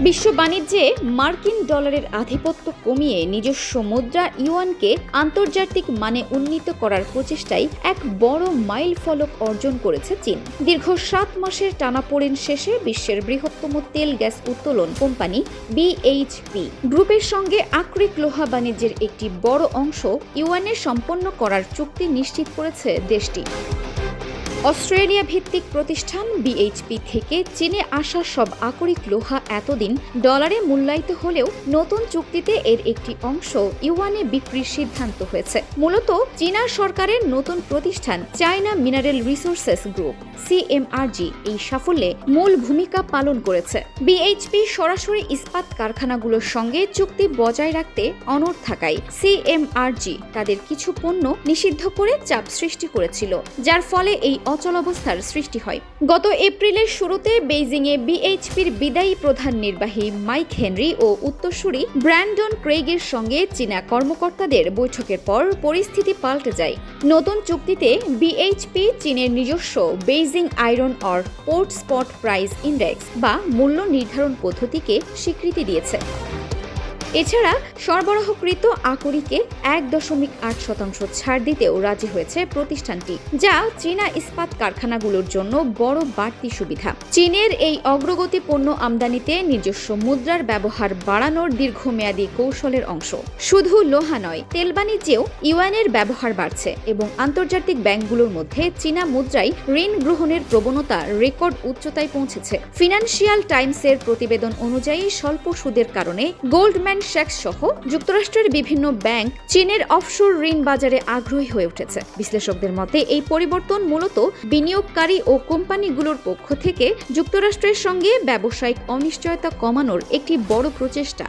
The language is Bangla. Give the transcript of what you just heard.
বিশ্ব বাণিজ্যে মার্কিন ডলারের আধিপত্য কমিয়ে নিজস্ব মুদ্রা ইউয়ানকে আন্তর্জাতিক মানে উন্নীত করার প্রচেষ্টায় এক বড় মাইল ফলক অর্জন করেছে চীন। দীর্ঘ 7 মাসের টানাপোড়েন শেষে বিশ্বের বৃহত্তম তেল গ্যাস উত্তোলন কোম্পানি বিএইচপি গ্রুপের সঙ্গে আকরিক লোহা বাণিজ্যের একটি বড় অংশ ইউয়ানে সম্পন্ন করার চুক্তি নিশ্চিত করেছে দেশটি। অস্ট্রেলিয়া ভিত্তিক প্রতিষ্ঠান বিএইচপি থেকে চীনে আসা সব আকরিক লোহা এতদিন ডলারে মূল্যায়িত হলেও নতুন চুক্তিতে এর একটি অংশ ইউয়ানে বিক্রির সিদ্ধান্ত হয়েছে। মূলত চীনা সরকারের নতুন প্রতিষ্ঠান চায়না মিনারেল রিসোর্সেস গ্রুপ সিএমআরজি এই সাফল্যে মূল ভূমিকা পালন করেছে। বিএইচপি সরাসরি ইস্পাত কারখানাগুলোর সঙ্গে চুক্তি বজায় রাখতে অনড় থাকায় সিএমআরজি তাদের কিছু পণ্য নিষিদ্ধ করে চাপ সৃষ্টি করেছিল, যার ফলে এই অচলাবস্থার সৃষ্টি হয়। গত এপ্রিলের শুরুতে বেইজিংয়ে বিএইচপির বিদায়ী প্রধান নির্বাহী মাইক হেনরি ও উত্তরসূরি ব্র্যান্ডন ক্রেইগের সঙ্গে চীনা কর্মকর্তাদের বৈঠকের পর পরিস্থিতি পাল্টে যায়। নতুন চুক্তিতে বিএইচপি চীনের নিজস্ব Beijing iron or port spot price index বা মূল্য নির্ধারণ পদ্ধতিকে স্বীকৃতি দিয়েছে। এছাড়া সরবরাহকৃত আকরিকে 1.8% ছাড় দিতেও রাজি হয়েছে প্রতিষ্ঠানটি, যা চীনা ইস্পাত কারখানাগুলোর জন্য বড় বাড়তি সুবিধা। চীনের এই অগ্রগতিপূর্ণ আমদানিতে নিজস্ব মুদ্রার ব্যবহার বাড়ানোর দীর্ঘমেয়াদী কৌশলের অংশ। শুধু লোহা নয়, তেল বাণিজ্যেও ইউয়ানের ব্যবহার বাড়ছে এবং আন্তর্জাতিক ব্যাংকগুলোর মধ্যে চীনা মুদ্রায় ঋণ গ্রহণের প্রবণতা রেকর্ড উচ্চতায় পৌঁছেছে। ফিনান্সিয়াল টাইমসের প্রতিবেদন অনুযায়ী স্বল্প সুদের কারণে গোল্ডম্যান স্যাক্স সহ যুক্তরাষ্ট্রের বিভিন্ন ব্যাংক চীনের অফশোর ঋণ বাজারে আগ্রহী হয়ে উঠেছে। বিশ্লেষকদের মতে এই পরিবর্তন মূলত বিনিয়োগকারী ও কোম্পানিগুলোর পক্ষ থেকে যুক্তরাষ্ট্রের সঙ্গে ব্যবসায়িক অনিশ্চয়তা কমানোর একটি বড় প্রচেষ্টা।